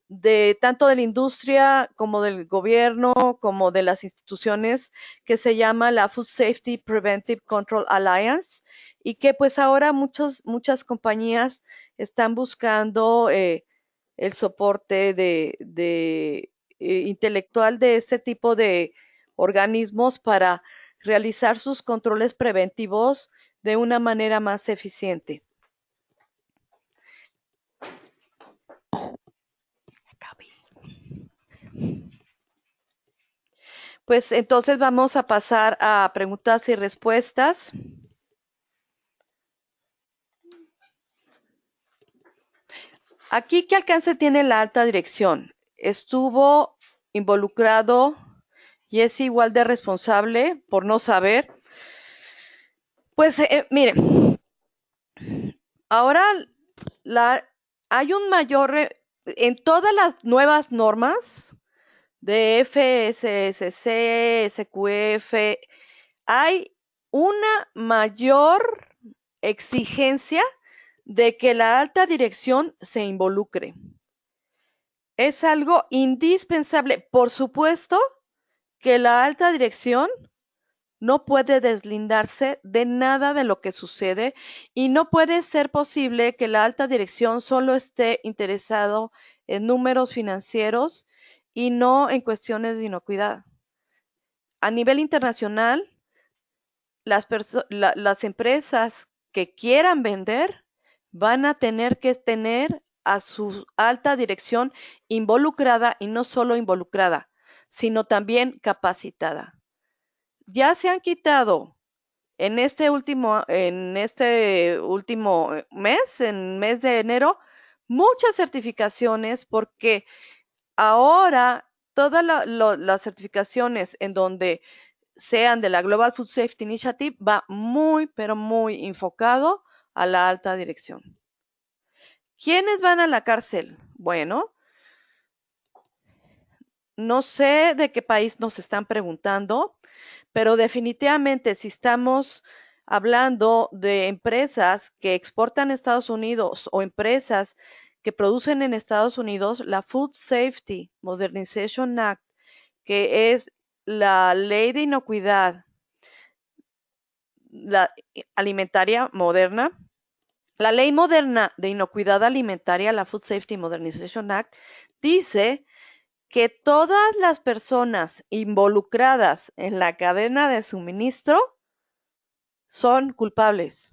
de tanto de la industria como del gobierno, como de las instituciones, que se llama la Food Safety Preventive Control Alliance, y que pues ahora muchas compañías están buscando el soporte intelectual de este tipo de organismos para realizar sus controles preventivos de una manera más eficiente. Pues entonces vamos a pasar a preguntas y respuestas. Aquí, ¿qué alcance tiene la alta dirección? ¿Estuvo involucrado y es igual de responsable por no saber? Pues miren, ahora hay un mayor, en todas las nuevas normas de FSSC, SQF, hay una mayor exigencia de que la alta dirección se involucre. Es algo indispensable. Por supuesto que la alta dirección no puede deslindarse de nada de lo que sucede y no puede ser posible que la alta dirección solo esté interesado en números financieros y no en cuestiones de inocuidad. A nivel internacional, las empresas que quieran vender van a tener que tener a su alta dirección involucrada, y no solo involucrada, sino también capacitada. Ya se han quitado en este último mes, en mes de enero, muchas certificaciones, porque ahora todas las certificaciones en donde sean de la Global Food Safety Initiative va muy, pero muy enfocado a la alta dirección. ¿Quiénes van a la cárcel? Bueno, no sé de qué país nos están preguntando, pero definitivamente si estamos hablando de empresas que exportan a Estados Unidos o empresas que producen en Estados Unidos, la Food Safety Modernization Act, que es la ley de inocuidad alimentaria moderna, la ley moderna de inocuidad alimentaria, la Food Safety Modernization Act, dice que todas las personas involucradas en la cadena de suministro son culpables.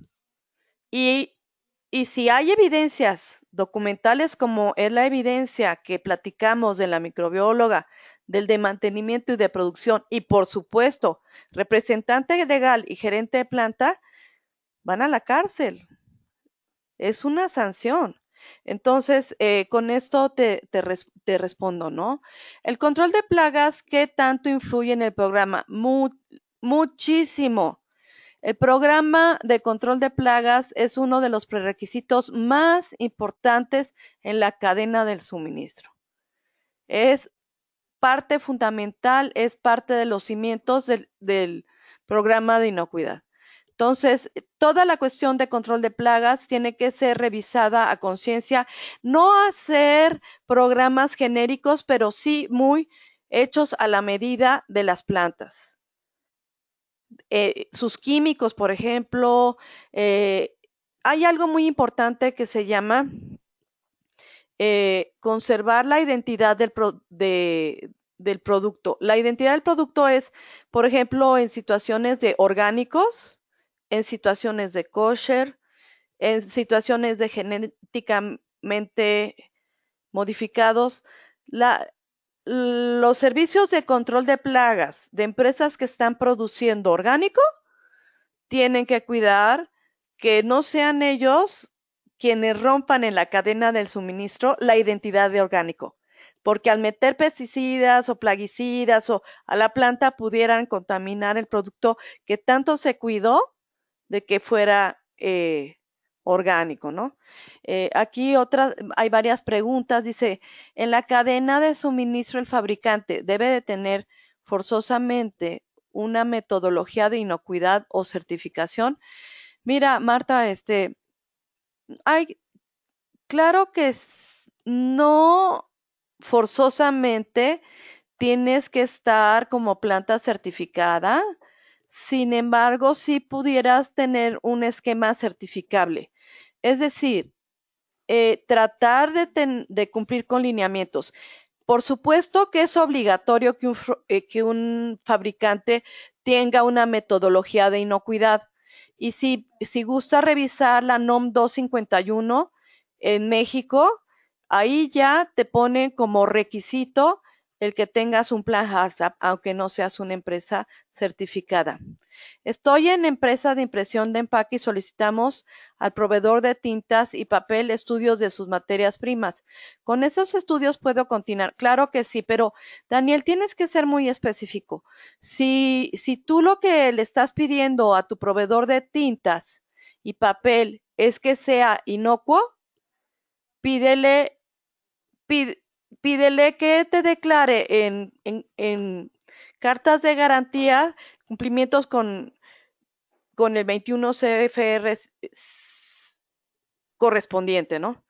Y, y si hay evidencias documentales, como es la evidencia que platicamos de la microbióloga, del de mantenimiento y de producción, y por supuesto, representante legal y gerente de planta, van a la cárcel. Es una sanción. Entonces, con esto te respondo, ¿no? El control de plagas, ¿qué tanto influye en el programa? Muchísimo. El programa de control de plagas es uno de los prerequisitos más importantes en la cadena del suministro. Es parte fundamental, es parte de los cimientos del programa de inocuidad. Entonces, toda la cuestión de control de plagas tiene que ser revisada a conciencia, no hacer programas genéricos, pero sí muy hechos a la medida de las plantas. Sus químicos, por ejemplo, hay algo muy importante que se llama conservar la identidad del producto. La identidad del producto es, por ejemplo, en situaciones de orgánicos, en situaciones de kosher, en situaciones de genéticamente modificados. Los servicios de control de plagas de empresas que están produciendo orgánico tienen que cuidar que no sean ellos quienes rompan en la cadena del suministro la identidad de orgánico, porque al meter pesticidas o plaguicidas o a la planta pudieran contaminar el producto que tanto se cuidó de que fuera orgánico, ¿no? Aquí hay varias preguntas. Dice, en la cadena de suministro el fabricante debe de tener forzosamente una metodología de inocuidad o certificación? Mira, Marta, hay, claro que no forzosamente tienes que estar como planta certificada. Sin embargo, sí pudieras tener un esquema certificable. Es decir, tratar de cumplir con lineamientos. Por supuesto que es obligatorio que un fabricante tenga una metodología de inocuidad. Y si gusta revisar la NOM 251 en México, ahí ya te ponen como requisito el que tengas un plan HACCP, aunque no seas una empresa certificada. Estoy en empresa de impresión de empaque y solicitamos al proveedor de tintas y papel estudios de sus materias primas. ¿Con esos estudios puedo continuar? Claro que sí, pero Daniel, tienes que ser muy específico. Si tú lo que le estás pidiendo a tu proveedor de tintas y papel es que sea inocuo, pídele, pídele que te declare en cartas de garantía cumplimientos con el 21 CFR correspondiente, ¿no?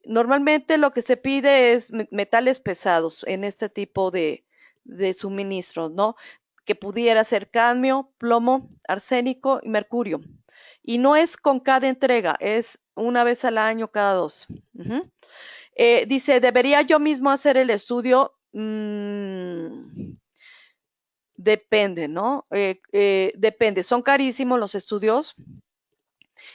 Normalmente lo que se pide es metales pesados en este tipo de suministros, ¿no? Que pudiera ser cadmio, plomo, arsénico y mercurio. Y no es con cada entrega, es una vez al año, cada dos. Dice, ¿debería yo mismo hacer el estudio? Depende, ¿no? Depende, son carísimos los estudios.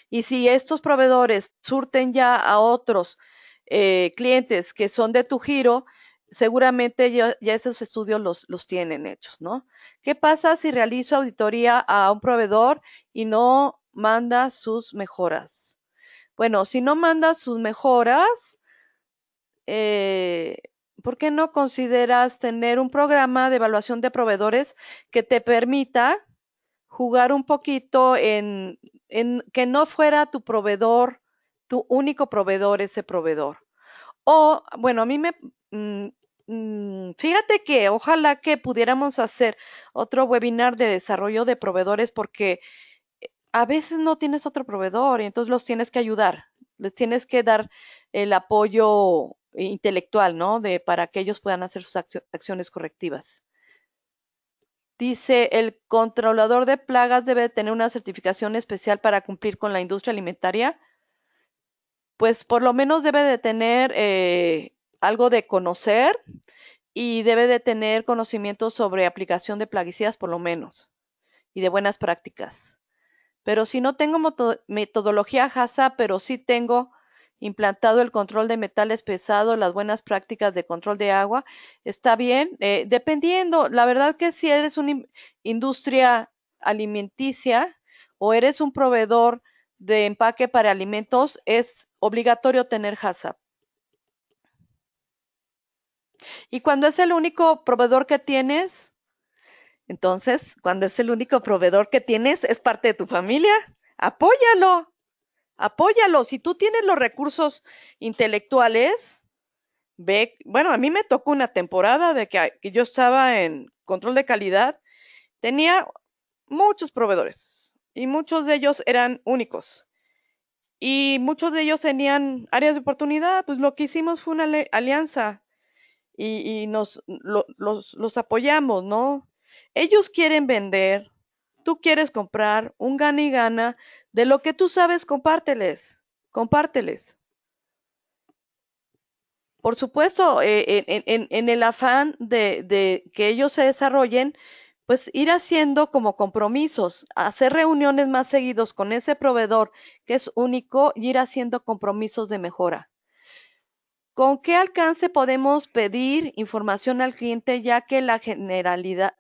Y si estos proveedores surten ya a otros clientes que son de tu giro, seguramente ya esos estudios los tienen hechos, ¿no? ¿Qué pasa si realizo auditoría a un proveedor y no manda sus mejoras? Bueno, si no manda sus mejoras, eh, ¿por qué no consideras tener un programa de evaluación de proveedores que te permita jugar un poquito en que no fuera tu proveedor, tu único proveedor, ese proveedor? O, bueno, mm, fíjate que ojalá que pudiéramos hacer otro webinar de desarrollo de proveedores porque a veces no tienes otro proveedor y entonces los tienes que ayudar, les tienes que dar el apoyo intelectual, ¿no? Para que ellos puedan hacer sus acciones correctivas. Dice, el controlador de plagas debe tener una certificación especial para cumplir con la industria alimentaria. Pues por lo menos debe de tener algo de conocer y debe de tener conocimiento sobre aplicación de plaguicidas por lo menos y de buenas prácticas. Pero si no tengo metodología HACCP, pero sí tengo implantado el control de metales pesados, las buenas prácticas de control de agua, está bien, dependiendo, la verdad que si eres una industria alimenticia o eres un proveedor de empaque para alimentos, es obligatorio tener HACCP. Y cuando es el único proveedor que tienes, entonces, cuando es el único proveedor que tienes, es parte de tu familia, apóyalo. Apóyalo. Si tú tienes los recursos intelectuales, ve, bueno, a mí me tocó una temporada de que yo estaba en control de calidad, tenía muchos proveedores y muchos de ellos eran únicos y muchos de ellos tenían áreas de oportunidad. Pues lo que hicimos fue una alianza y los apoyamos, ¿no? Ellos quieren vender, tú quieres comprar, un gana y gana, de lo que tú sabes, compárteles, compárteles. Por supuesto, en el afán de que ellos se desarrollen, pues ir haciendo como compromisos, hacer reuniones más seguidos con ese proveedor que es único y ir haciendo compromisos de mejora. ¿Con qué alcance podemos pedir información al cliente ya que la generalidad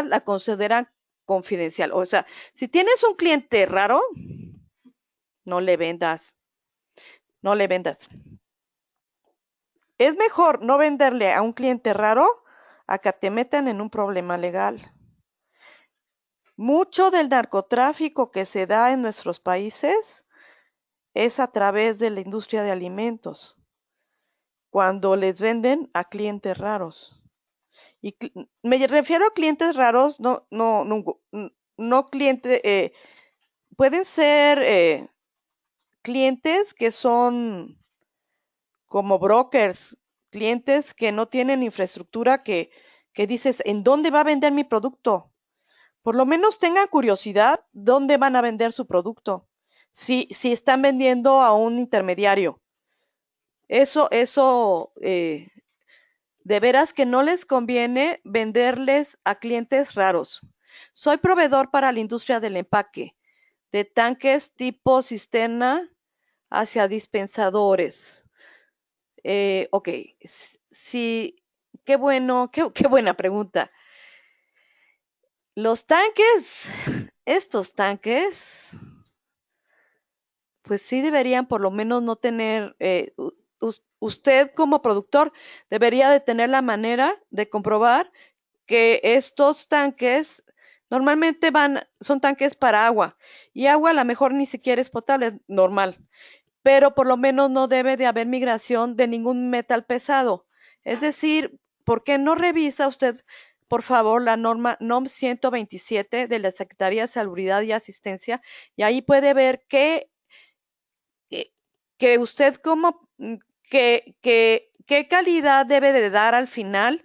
la considera confidencial? O sea, si tienes un cliente raro, no le vendas, no le vendas. Es mejor no venderle a un cliente raro a que te metan en un problema legal. Mucho del narcotráfico que se da en nuestros países es a través de la industria de alimentos, cuando les venden a clientes raros. Y me refiero a clientes raros, no clientes, pueden ser clientes que son como brokers, clientes que no tienen infraestructura que dices, ¿en dónde va a vender mi producto? Por lo menos tengan curiosidad dónde van a vender su producto. Si están vendiendo a un intermediario. Eso, de veras que no les conviene venderles a clientes raros. Soy proveedor para la industria del empaque, de tanques tipo cisterna hacia dispensadores. Ok, sí, qué bueno, qué buena pregunta. Los tanques, estos tanques, pues sí deberían por lo menos no tener, usted como productor debería de tener la manera de comprobar que estos tanques normalmente son tanques para agua y agua a lo mejor ni siquiera es potable, es normal, pero por lo menos no debe de haber migración de ningún metal pesado. Es decir, ¿por qué no revisa usted, por favor, la norma NOM 127 de la Secretaría de Salubridad y Asistencia? Y ahí puede ver eh, que usted como, qué calidad debe de dar al final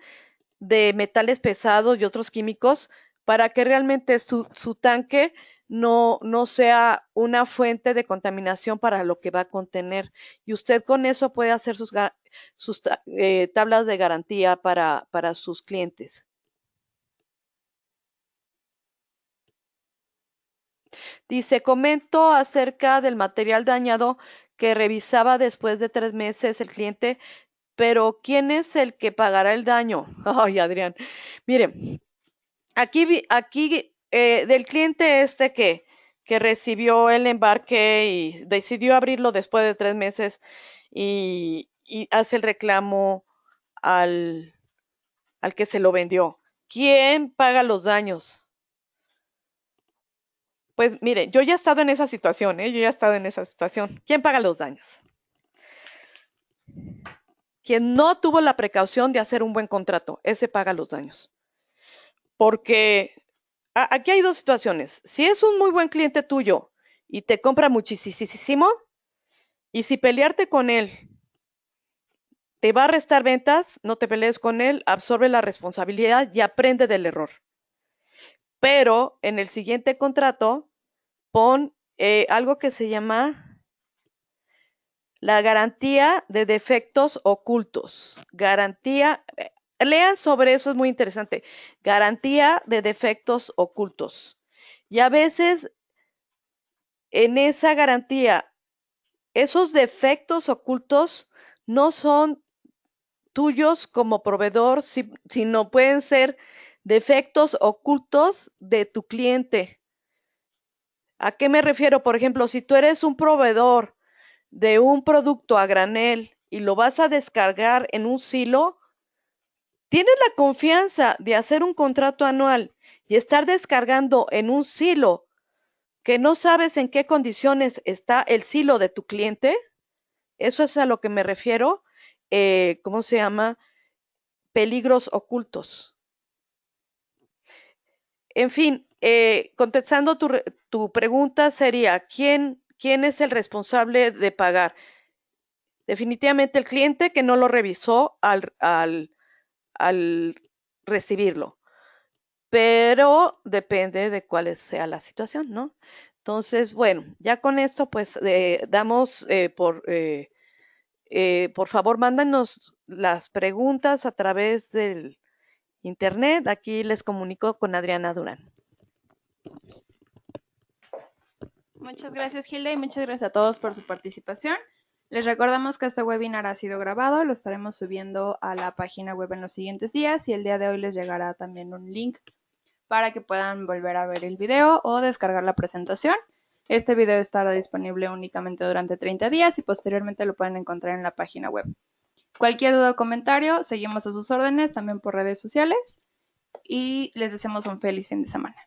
de metales pesados y otros químicos para que realmente su tanque no sea una fuente de contaminación para lo que va a contener. Y usted con eso puede hacer sus tablas de garantía para sus clientes. Dice, comento acerca del material dañado que revisaba después de 3 meses el cliente, pero ¿quién es el que pagará el daño? Ay, Adrián. Mire, aquí del cliente que recibió el embarque y decidió abrirlo después de 3 meses y hace el reclamo al, al que se lo vendió. ¿Quién paga los daños? Pues mire, yo ya he estado en esa situación, ¿eh? Yo ya he estado en esa situación. ¿Quién paga los daños? Quien no tuvo la precaución de hacer un buen contrato, ese paga los daños. Porque aquí hay dos situaciones. Si es un muy buen cliente tuyo y te compra muchísimo, y si pelearte con él te va a restar ventas, no te pelees con él, absorbe la responsabilidad y aprende del error. Pero en el siguiente contrato pon algo que se llama la garantía de defectos ocultos. Lean sobre eso, es muy interesante. Garantía de defectos ocultos. Y a veces en esa garantía, esos defectos ocultos no son tuyos como proveedor, sino pueden ser defectos ocultos de tu cliente. ¿A qué me refiero? Por ejemplo, si tú eres un proveedor de un producto a granel y lo vas a descargar en un silo, tienes la confianza de hacer un contrato anual y estar descargando en un silo que no sabes en qué condiciones está el silo de tu cliente. Eso es a lo que me refiero. ¿Cómo se llama? Peligros ocultos. En fin, contestando tu pregunta sería, ¿quién es el responsable de pagar? Definitivamente el cliente que no lo revisó al recibirlo, pero depende de cuál sea la situación, ¿no? Entonces, bueno, ya con esto pues damos por favor, mándanos las preguntas a través del internet. Aquí les comunico con Adriana Durán. Muchas gracias, Gilda, y muchas gracias a todos por su participación. Les recordamos que este webinar ha sido grabado, lo estaremos subiendo a la página web en los siguientes días y el día de hoy les llegará también un link para que puedan volver a ver el video o descargar la presentación. Este video estará disponible únicamente durante 30 días y posteriormente lo pueden encontrar en la página web. Cualquier duda o comentario, seguimos a sus órdenes también por redes sociales y les deseamos un feliz fin de semana.